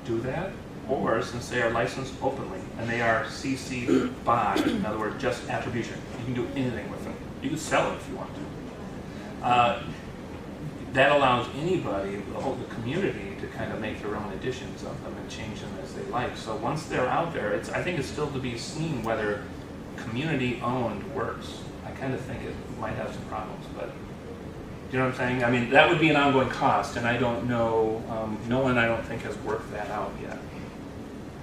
do that, or since they are licensed openly and they are CC'd by, in other words, just attribution. You can do anything with them. You can sell it if you want to. That allows anybody, the whole community, to kind of make their own editions of them and change them as they like. So once they're out there, I think it's still to be seen whether community-owned works. I kind of think it might have some problems, but do you know what I'm saying? I mean, that would be an ongoing cost, and I don't know, no one I don't think has worked that out yet.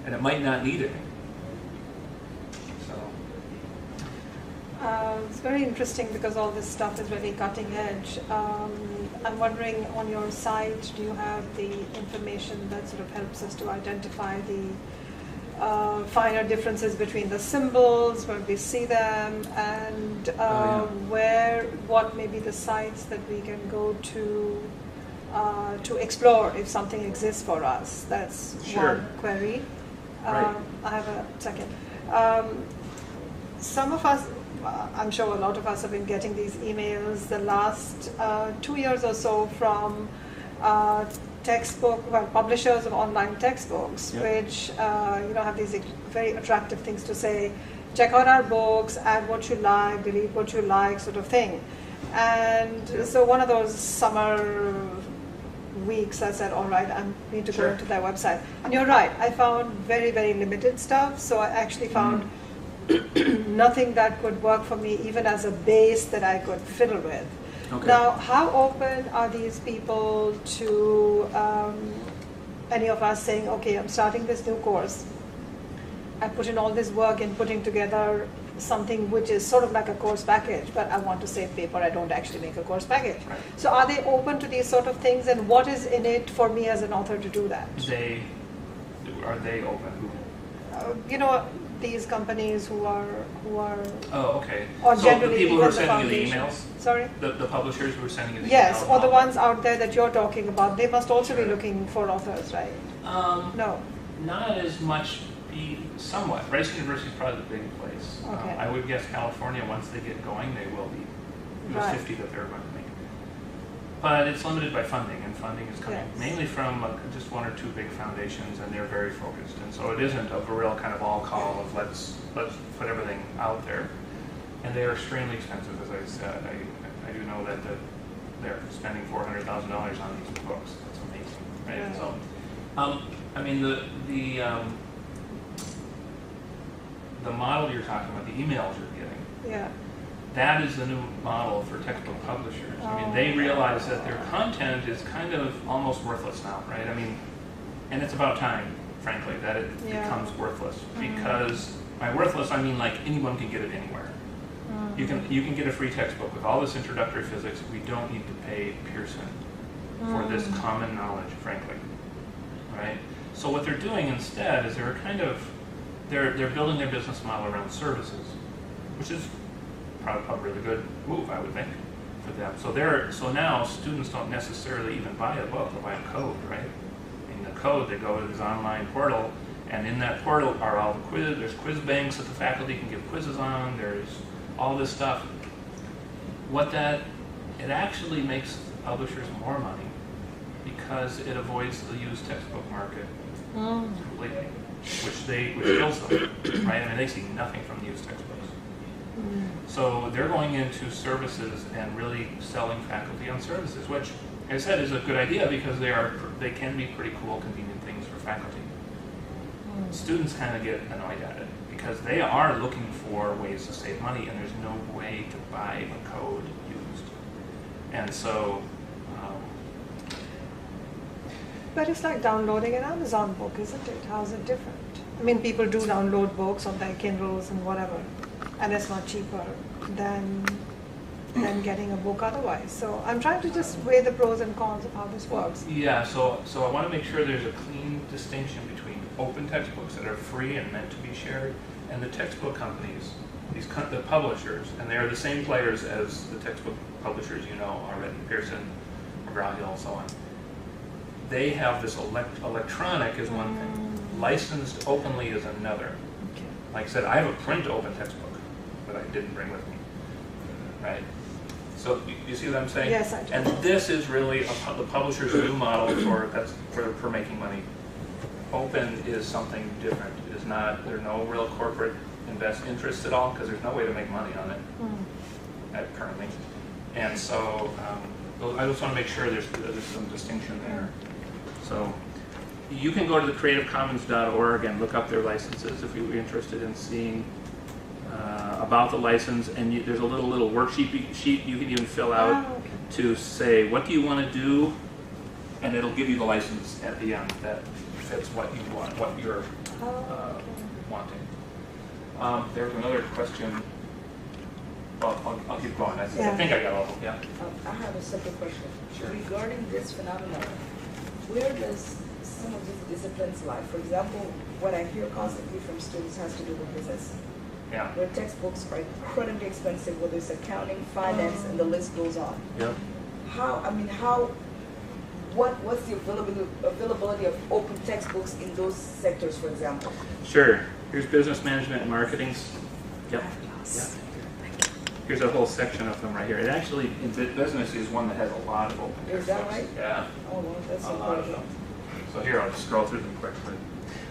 And it might not need it. So. It's very interesting because all this stuff is really cutting edge. I'm wondering, on your site, do you have the information that sort of helps us to identify the finer differences between the symbols, where we see them, and what may be the sites that we can go to explore if something exists for us? That's sure. one query. Right. I have a second. Some of us, I'm sure a lot of us have been getting these emails the last 2 years or so from publishers of online textbooks, yep. which have these very attractive things to say. Check out our books, add what you like, delete what you like, sort of thing. And so one of those summer weeks, I said, all right, I need to go into their website. And you're right, I found very, very limited stuff. So I actually found nothing that could work for me, even as a base that I could fiddle with. Okay. Now, how open are these people to any of us saying, okay, I'm starting this new course. I put in all this work in putting together something which is sort of like a course package, but I want to save paper, I don't actually make a course package. Right. So are they open to these sort of things, and what is in it for me as an author to do that? Are they open? these companies who are Oh, okay. or So generally the people who are even the sending you the foundations. emails? Sorry? The publishers who are sending you the Yes, emails? or the ones out there that you're talking about, they must also be looking for authors, right? No. Not as much, somewhat. Rice University is probably the big place. Okay. I would guess California, once they get going, they will be. There's Right. 50 that they're going to make. But it's limited by funding, and funding is coming Yes. mainly from just one or two big foundations, and they're very focused. And so it isn't a real kind of all call of let's put everything out there. And they are extremely expensive, as I said. I do know that they're spending $400,000 on these books. That's amazing, right? Yeah. So, I mean, the model you're talking about, the emails you're getting, Yeah. that is the new model for textbook publishers. I mean, they realize that their content is kind of almost worthless now, right? I mean, and it's about time, frankly, that it becomes worthless. Because by worthless, I mean like anyone can get it anywhere. You can get a free textbook with all this introductory physics. We don't need to pay Pearson for this common knowledge, frankly, right? So what they're doing instead is they're building their business model around services, which is probably a really good move, I would think, for them. So now students don't necessarily even buy a book, they'll buy a code, right? In the code, they go to this online portal, and in that portal are all the there's quiz banks that the faculty can give quizzes on, there's all this stuff. It actually makes publishers more money because it avoids the used textbook market completely, which kills them, right? I mean, they see nothing from the used textbooks. So they're going into services and really selling faculty on services, which, like I said, is a good idea because they can be pretty cool, convenient things for faculty. Students kind of get annoyed at it because they are looking for ways to save money, and there's no way to buy a code used. And so, But it's like downloading an Amazon book, isn't it? How's it different? I mean, people do download books on their Kindles and whatever, and it's not cheaper than getting a book otherwise. So I'm trying to just weigh the pros and cons of how this works. yeah, so I want to make sure there's a clean distinction between open textbooks that are free and meant to be shared, and the textbook companies, the publishers, and they are the same players as the textbook publishers you know already, Pearson, McGraw-Hill, and so on. They have this electronic is one thing, licensed openly is another. Okay. Like I said, I have a print open textbook that I didn't bring with me, right? So you see what I'm saying? Yes, I do. And this is really the publisher's new model for making money. Open is something different. It is not. There are no real corporate interests at all because there's no way to make money on it currently. And so I just want to make sure there's some distinction there. So you can go to the creativecommons.org and look up their licenses if you're interested in seeing about the license. And there's a little worksheet you can even fill out to say what do you want to do, and it'll give you the license at the end that fits what you want, what you're wanting. There was another question. Well, I'll keep going. I think I got all of them. Yeah. I have a separate question. Sure. Regarding this phenomenon, where does some of these disciplines lie? For example, what I hear constantly from students has to do with business. Yeah. Where textbooks are incredibly expensive, whether it's accounting, finance, and the list goes on. Yeah. What's the availability of open textbooks in those sectors, for example? Sure. Here's business management and marketing. Yep. Yeah. Here's a whole section of them right here. It actually, in business, is one that has a lot of open textbooks. Is that right? Yeah. Oh, well, that's a lot of them. So here, I'll just scroll through them quickly.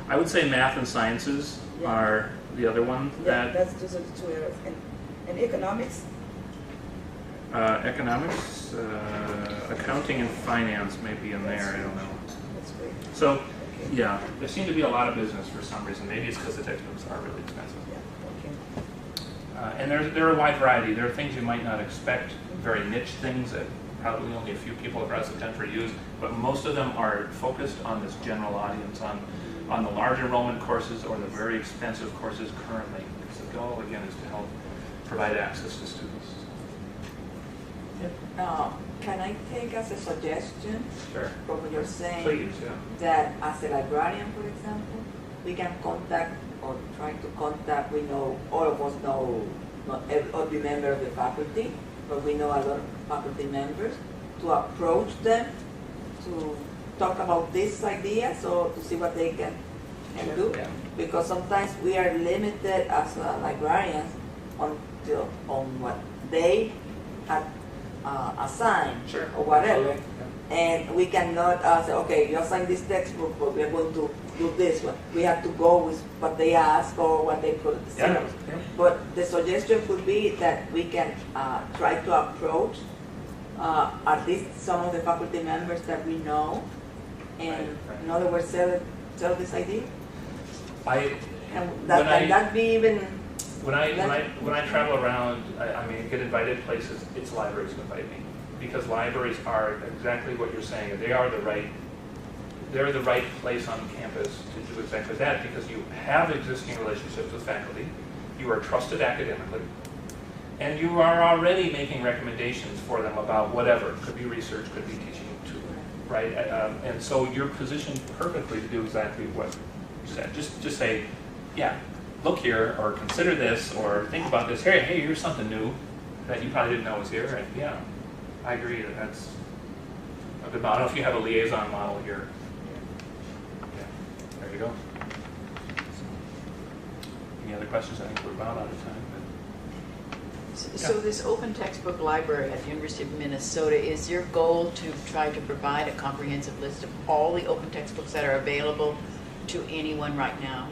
I would say math and sciences are the other one. Those are the two areas. And economics? Economics, accounting and finance may be in there, I don't know. That's great. So, yeah, there seem to be a lot of business for some reason. Maybe it's because the textbooks are really expensive. Yeah, okay. And there are a wide variety. There are things you might not expect, very niche things that probably only a few people across the country use, but most of them are focused on this general audience, on the large enrollment courses or the very expensive courses currently. Because the goal, again, is to help provide access to students. Can I take as a suggestion Sure. from what you're saying? Please, yeah. That as a librarian, for example, we can contact or try to contact. We know, all of us know, not every member of the faculty, but we know a lot of faculty members, to approach them to talk about this idea, so to see what they can do. Yeah. Because sometimes we are limited as librarians on what they had assigned or whatever. And we cannot say, okay, you assign this textbook, but we are going to do this one. We have to go with what they ask or what they put at the syllabus. But the suggestion could be that we can try to approach at least some of the faculty members that we know, and in other words, sell this idea. Can that be even? When I travel around, I mean, get invited places, it's libraries who invite me. Because libraries are exactly what you're saying. They're the right place on campus to do exactly that, because you have existing relationships with faculty, you are trusted academically, and you are already making recommendations for them about whatever. Could be research, could be teaching too, right? And so you're positioned perfectly to do exactly what you said. Just say, yeah, look here, or consider this, or think about this. Hey, here's something new that you probably didn't know was here, and yeah. I agree that that's a good model. I don't know if you have a liaison model here. Yeah, there you go. Any other questions? I think we're about out of time. So this open textbook library at the University of Minnesota, is your goal to try to provide a comprehensive list of all the open textbooks that are available to anyone right now?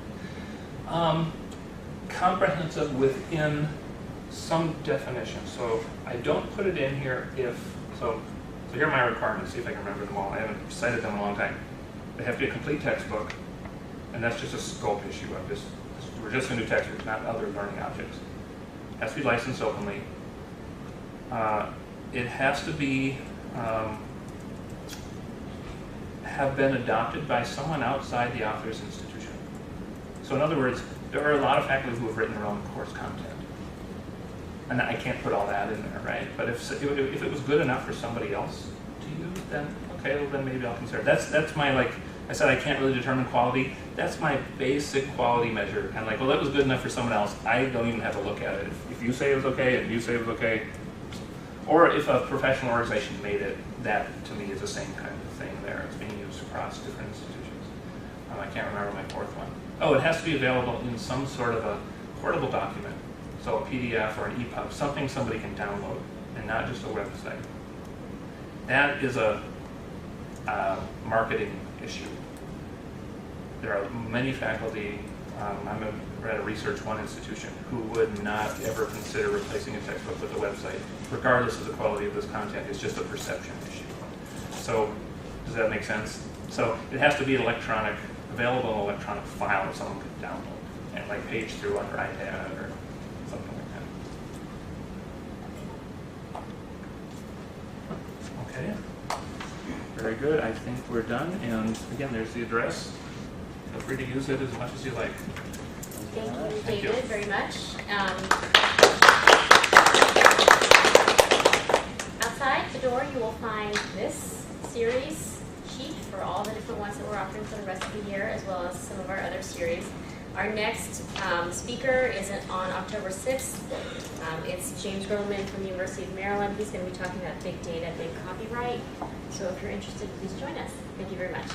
Comprehensive within some definition. So I don't put it in here so here are my requirements, see if I can remember them all. I haven't cited them in a long time. They have to be a complete textbook, and that's just a scope issue. We're just going to do textbooks, not other learning objects. It has to be licensed openly. It has to be have been adopted by someone outside the author's institution. So in other words, there are a lot of faculty who have written their own course content. And I can't put all that in there, right? But if it was good enough for somebody else to use, then okay, well then maybe I'll consider it. That's my, like I said, I can't really determine quality. That's my basic quality measure. And like, well, that was good enough for someone else. I don't even have to look at it. If you say it was okay and you say it was okay, or if a professional organization made it, that to me is the same kind of thing there. It's being used across different institutions. I can't remember my fourth one. Oh, it has to be available in some sort of a portable document. So a PDF or an EPUB, something somebody can download, and not just a website. That is a marketing issue. There are many faculty, I'm at a Research One institution, who would not ever consider replacing a textbook with a website, regardless of the quality of this content. It's just a perception issue. So, does that make sense? So it has to be electronic, available in electronic file that someone could download and like page through on their iPad or something like that. Okay. Very good. I think we're done. And again, there's the address. Feel free to use it as much as you like. Thank you, David, very much. Outside the door, you will find this series sheet for all the different ones that we're offering for the rest of the year, as well as some of our other series. Our next speaker is on October 6th. It's James Groman from the University of Maryland. He's going to be talking about big data, big copyright. So if you're interested, please join us. Thank you very much.